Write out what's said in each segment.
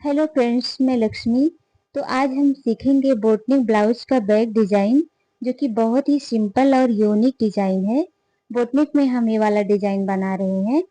Hello friends, मैं लक्ष्मी। तो आज हम सीखेंगे बोटनिक ब्लाउज का बैक डिजाइन, जो कि बहुत ही सिंपल और यूनिक डिजाइन है। बोटनिक में हम ये वाला डिजाइन बना रहे हैं।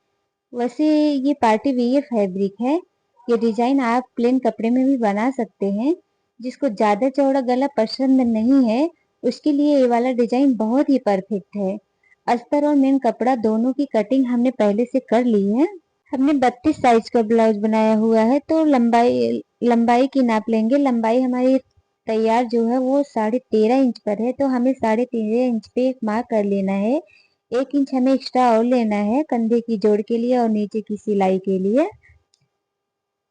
वैसे ये पार्टी वियर फैब्रिक है। ये डिजाइन आप प्लेन कपड़े में भी बना सकते हैं। जिसको ज्यादा चौड़ा गला पसंद नहीं है, उसके लिए ये वाला डिजाइन बहुत ही परफेक्ट है। अस्तर और मेन कपड़ा दोनों की कटिंग हमने पहले से कर ली है। हमने 32 साइज का ब्लाउज बनाया हुआ है, तो लंबाई लंबाई की नाप लेंगे। लंबाई हमारी तैयार जो है वो 13.5 इंच पर है, तो हमें 13.5 इंच पे एक मार्क कर लेना है। 1 इंच हमें एक्स्ट्रा और लेना है कंधे की जोड़ के लिए और नीचे की सिलाई के लिए।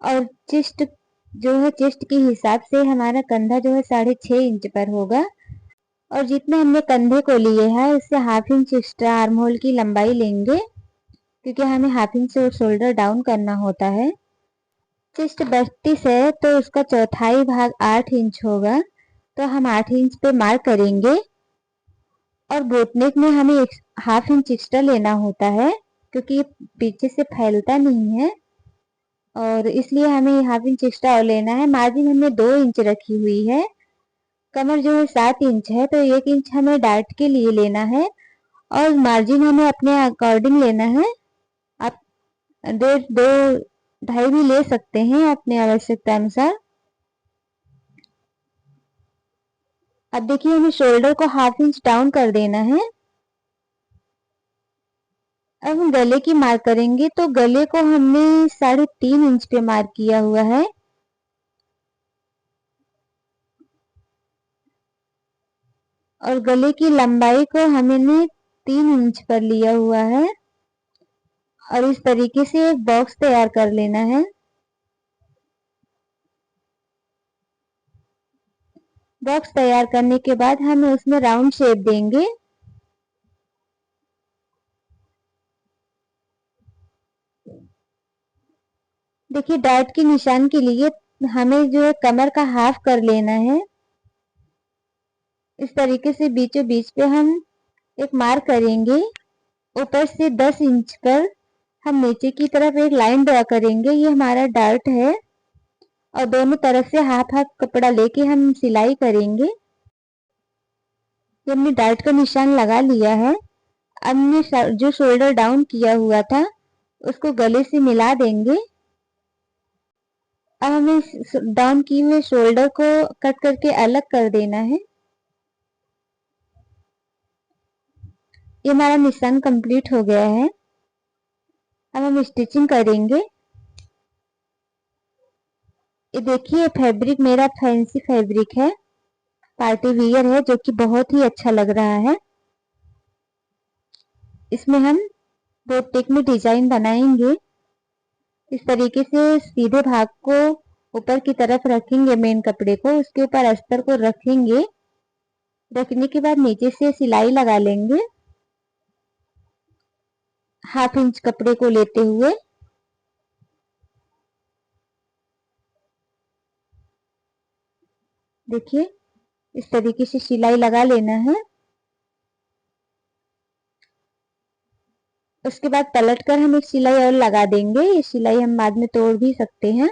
और चेस्ट जो है, चेस्ट के हिसाब से हमारा कंधा जो है 6.5 इंच पर होगा। और जितने हमने कंधे को लिए है उससे 1/2 इंच एक्स्ट्रा आर्म होल की लंबाई लेंगे, क्योंकि हमें 1/2 इंच से शोल्डर डाउन करना होता है। चेस्ट 32 है, तो उसका चौथाई भाग 8 इंच होगा, तो हम 8 इंच पे मार्क करेंगे। और बोटनेक में हमें 1/2 इंच एक्स्ट्रा लेना होता है, क्योंकि पीछे से फैलता नहीं है, और इसलिए हमें 1/2 इंच एक्स्ट्रा और लेना है। मार्जिन हमने 2 इंच रखी हुई है। कमर जो है 7 इंच है, तो 1 इंच हमें डार्ट के लिए लेना है, और मार्जिन हमें अपने अकॉर्डिंग लेना है। आप 2-2.5 भी ले सकते हैं अपने आवश्यकता अनुसार। अब देखिए, हमें शोल्डर को 1/2 इंच डाउन कर देना है। अब हम गले की मार्क करेंगे, तो गले को हमने 3.5 इंच पे मार्क किया हुआ है। और गले की लंबाई को हमने 3 इंच पर लिया हुआ है, और इस तरीके से एक बॉक्स तैयार कर लेना है। बॉक्स तैयार करने के बाद हमें उसमें राउंड शेप देंगे। देखिए, डार्ट के निशान के लिए हमें जो है कमर का हाफ कर लेना है। इस तरीके से बीचों बीच पे हम एक मार्क करेंगे। ऊपर से 10 इंच पर हम नीचे की तरफ एक लाइन ड्रा करेंगे। ये हमारा डार्ट है, और दोनों तरफ से हाफ हाफ कपड़ा लेके हम सिलाई करेंगे। ये हमने डार्ट का निशान लगा लिया है। अब हमने जो शोल्डर डाउन किया हुआ था उसको गले से मिला देंगे। अब हमें डाउन किए हुए शोल्डर को कट करके अलग कर देना है। ये हमारा निशान कंप्लीट हो गया है। अब हम स्टिचिंग करेंगे। ये देखिए, फैब्रिक मेरा फैंसी फैब्रिक है, पार्टी वियर है, जो कि बहुत ही अच्छा लग रहा है। इसमें हम बोटनेक में डिजाइन बनाएंगे। इस तरीके से सीधे भाग को ऊपर की तरफ रखेंगे, मेन कपड़े को उसके ऊपर अस्तर को रखेंगे। रखने के बाद नीचे से सिलाई लगा लेंगे 1/2 इंच कपड़े को लेते हुए। देखिए, इस तरीके से सिलाई लगा लेना है। उसके बाद पलट कर हम एक सिलाई और लगा देंगे। ये सिलाई हम बाद में तोड़ भी सकते हैं।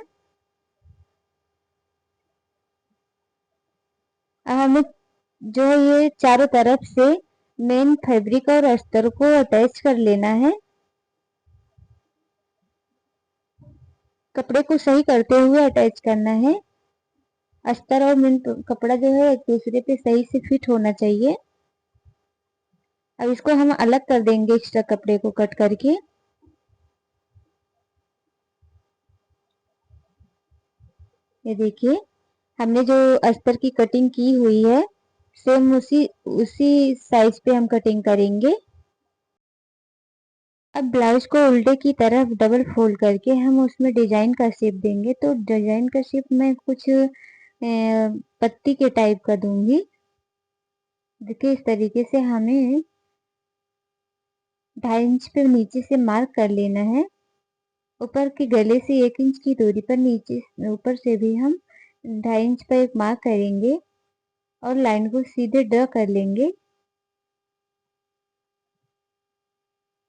अब हमें जो ये चारों तरफ से मेन फैब्रिक और अस्तर को अटैच कर लेना है। कपड़े को सही करते हुए अटैच करना है। अस्तर और मेन कपड़ा जो है एक दूसरे पे सही से फिट होना चाहिए। अब इसको हम अलग कर देंगे एक्स्ट्रा कपड़े को कट करके। ये देखिए, हमने जो अस्तर की कटिंग की हुई है, सेम उसी उसी साइज पे हम कटिंग करेंगे। अब ब्लाउज को उल्टे की तरफ डबल फोल्ड करके हम उसमें डिजाइन का शेप देंगे। तो डिजाइन का शेप मैं कुछ पत्ती के टाइप का दूंगी। देखिए, इस तरीके से हमें 2.5 इंच पे नीचे से मार्क कर लेना है। ऊपर के गले से 1 इंच की दूरी पर नीचे ऊपर से भी हम 2.5 इंच पर एक मार्क करेंगे, और लाइन को सीधे ड्रा कर लेंगे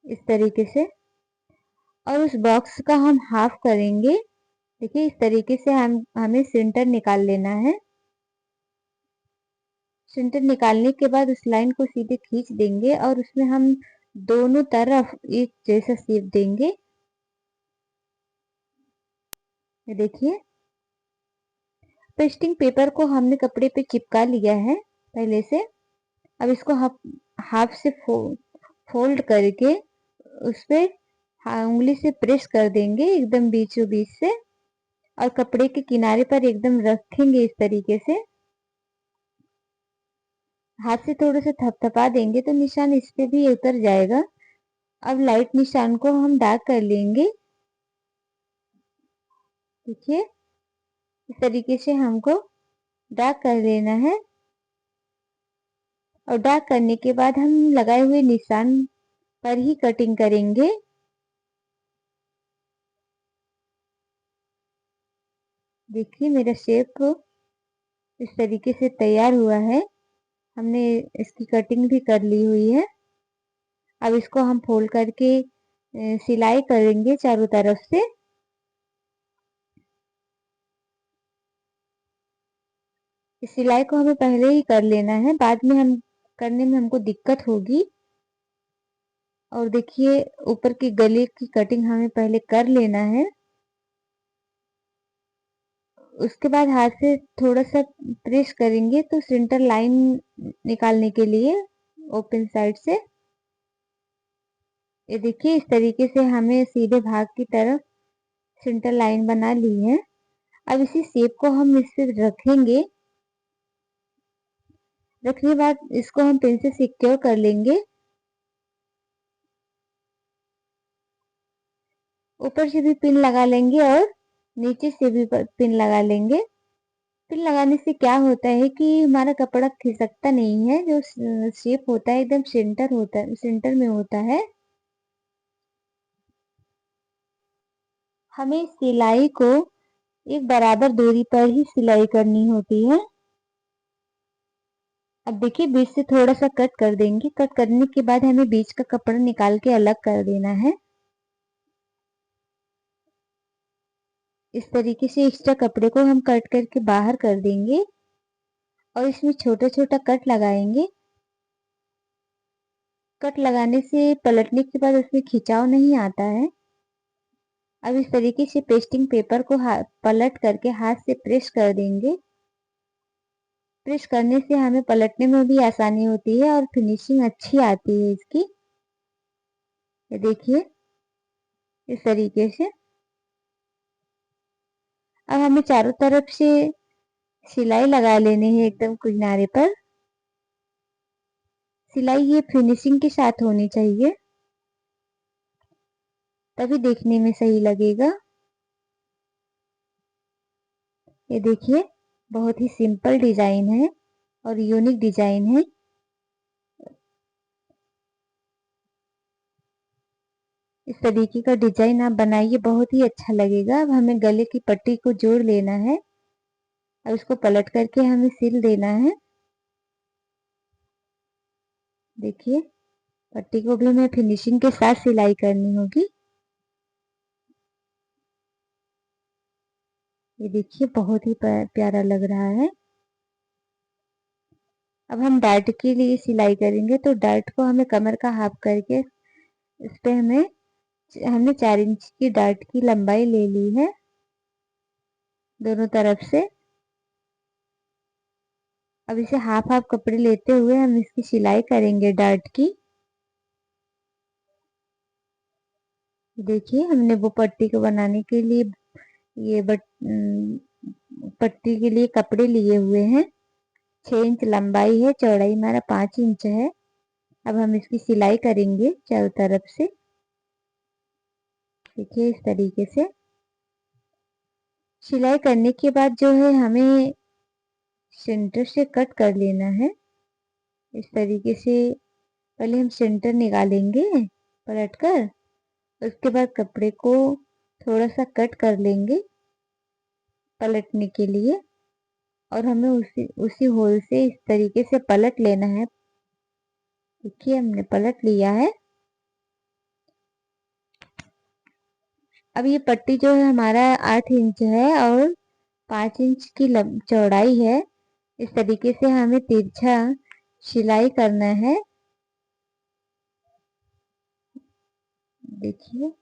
इस तरीके से। और उस बॉक्स का हम हाफ करेंगे। देखिए इस तरीके से हमें सेंटर निकाल लेना है। सेंटर निकालने के बाद उस लाइन को सीधे खींच देंगे और उसमें हम दोनों तरफ एक जैसा शेप देंगे। ये देखिए पेस्टिंग पेपर को हमने कपड़े पे चिपका लिया है पहले से। अब इसको हाफ से फोल्ड करके उस पे उंगली से प्रेस कर देंगे एकदम बीचों बीच से, और कपड़े के किनारे पर एकदम रखेंगे इस तरीके से। हाथ से थोड़े से थपथपा देंगे तो निशान इस पे भी उतर जाएगा। अब लाइट निशान को हम डार्क कर लेंगे। देखिए इस तरीके से हमको डार्क कर लेना है, और डार्क करने के बाद हम लगाए हुए निशान पर ही कटिंग करेंगे। देखिए मेरा शेप इस तरीके से तैयार हुआ है। हमने इसकी कटिंग भी कर ली हुई है। अब इसको हम फोल्ड करके सिलाई करेंगे चारों तरफ से। इस सिलाई को हमें पहले ही कर लेना है, बाद में हम करने में हमको दिक्कत होगी। और देखिए ऊपर की गले की कटिंग हमें पहले कर लेना है। उसके बाद हाथ से थोड़ा सा प्रेस करेंगे तो सेंटर लाइन निकालने के लिए ओपन साइड से। ये देखिए इस तरीके से हमें सीधे भाग की तरफ सेंटर लाइन बना ली है। अब इसी शेप को हम इस पे रखेंगे। रखने के बाद इसको हम पिन से सिक्योर कर लेंगे। ऊपर से भी पिन लगा लेंगे और नीचे से भी पिन लगा लेंगे। पिन लगाने से क्या होता है कि हमारा कपड़ा खिसकता नहीं है। जो शेप होता है एकदम सेंटर में होता है। हमें सिलाई को एक बराबर दूरी पर ही सिलाई करनी होती है। अब देखिए बीच से थोड़ा सा कट कर देंगे। कट करने के बाद हमें बीच का कपड़ा निकाल के अलग कर देना है। इस तरीके से एक्स्ट्रा कपड़े को हम कट करके बाहर कर देंगे और इसमें छोटा छोटा कट लगाएंगे। कट लगाने से पलटने के बाद उसमें खिंचाव नहीं आता है। अब इस तरीके से पेस्टिंग पेपर को पलट करके हाथ से प्रेस कर देंगे। प्रेस करने से हमें पलटने में भी आसानी होती है और फिनिशिंग अच्छी आती है इसकी। ये देखिए इस तरीके से। अब हमें चारों तरफ से सिलाई लगा लेनी है एकदम किनारे पर। सिलाई ये फिनिशिंग के साथ होनी चाहिए, तभी देखने में सही लगेगा। ये देखिए बहुत ही सिंपल डिजाइन है और यूनिक डिजाइन है। इस तरीके का डिजाइन आप बनाइए, बहुत ही अच्छा लगेगा। अब हमें गले की पट्टी को जोड़ लेना है। अब इसको पलट करके हमें सिल देना है। देखिए पट्टी को भी हमें फिनिशिंग के साथ सिलाई करनी होगी। ये देखिए बहुत ही प्यारा लग रहा है। अब हम डार्ट के लिए सिलाई करेंगे, तो डार्ट को हमें कमर का हाफ करके इस पे हमने 4 इंच की डार्ट की लंबाई ले ली है दोनों तरफ से। अब इसे हाफ हाफ कपड़े लेते हुए हम इसकी सिलाई करेंगे डार्ट की। देखिए हमने वो पट्टी को बनाने के लिए ये पट्टी के लिए कपड़े लिए हुए हैं। 6 इंच लंबाई है, चौड़ाई हमारा 5 इंच है। अब हम इसकी सिलाई करेंगे चारों तरफ से। देखिए इस तरीके से सिलाई करने के बाद जो है हमें सेंटर से कट कर लेना है। इस तरीके से पहले हम सेंटर निकालेंगे पलट कर, उसके बाद कपड़े को थोड़ा सा कट कर लेंगे पलटने के लिए, और हमें उसी उसी होल से इस तरीके से पलट लेना है। देखिए हमने पलट लिया है। अब ये पट्टी जो है हमारा 8 इंच है और 5 इंच की चौड़ाई है। इस तरीके से हमें तिरछा सिलाई करना है। देखिए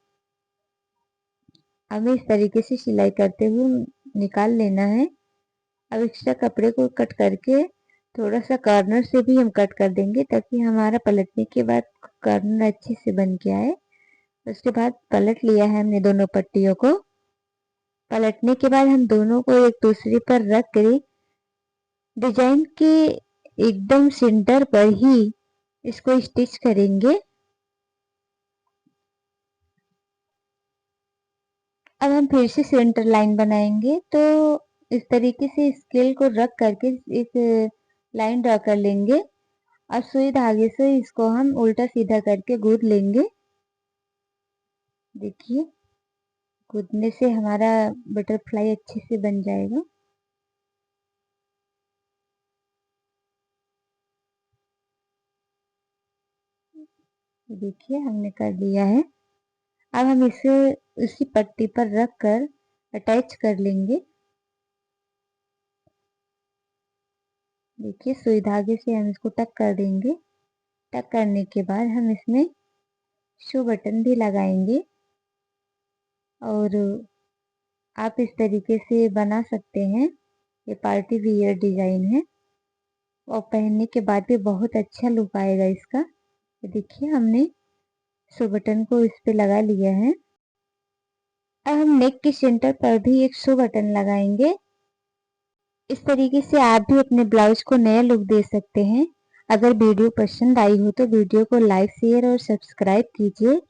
हमें इस तरीके से सिलाई करते हुए निकाल लेना है। अब एक्स्ट्रा कपड़े को कट करके थोड़ा सा कॉर्नर से भी हम कट कर देंगे ताकि हमारा पलटने के बाद कॉर्नर अच्छे से बन के आए। उसके बाद पलट लिया है हमने दोनों पट्टियों को। पलटने के बाद हम दोनों को एक दूसरे पर रख कर डिजाइन के एकदम सेंटर पर ही इसको स्टिच करेंगे। अब हम फिर से सेंटर लाइन बनाएंगे, तो इस तरीके से स्केल को रख करके एक लाइन ड्रा कर लेंगे और सुई धागे से इसको हम उल्टा सीधा करके गूंथ लेंगे। देखिए गूंथने से हमारा बटरफ्लाई अच्छे से बन जाएगा। देखिए हमने कर लिया है। अब हम इसे उसी पट्टी पर रख कर अटैच कर लेंगे। देखिए सुई धागे से हम इसको टक कर देंगे। टक करने के बाद हम इसमें शो बटन भी लगाएंगे और आप इस तरीके से बना सकते हैं। ये पार्टी वियर डिजाइन है और पहनने के बाद भी बहुत अच्छा लुक आएगा इसका। देखिए हमने शो बटन को इस पे लगा लिया है। अब हम नेक के सेंटर पर भी एक शो बटन लगाएंगे। इस तरीके से आप भी अपने ब्लाउज को नया लुक दे सकते हैं। अगर वीडियो पसंद आई हो तो वीडियो को लाइक शेयर और सब्सक्राइब कीजिए।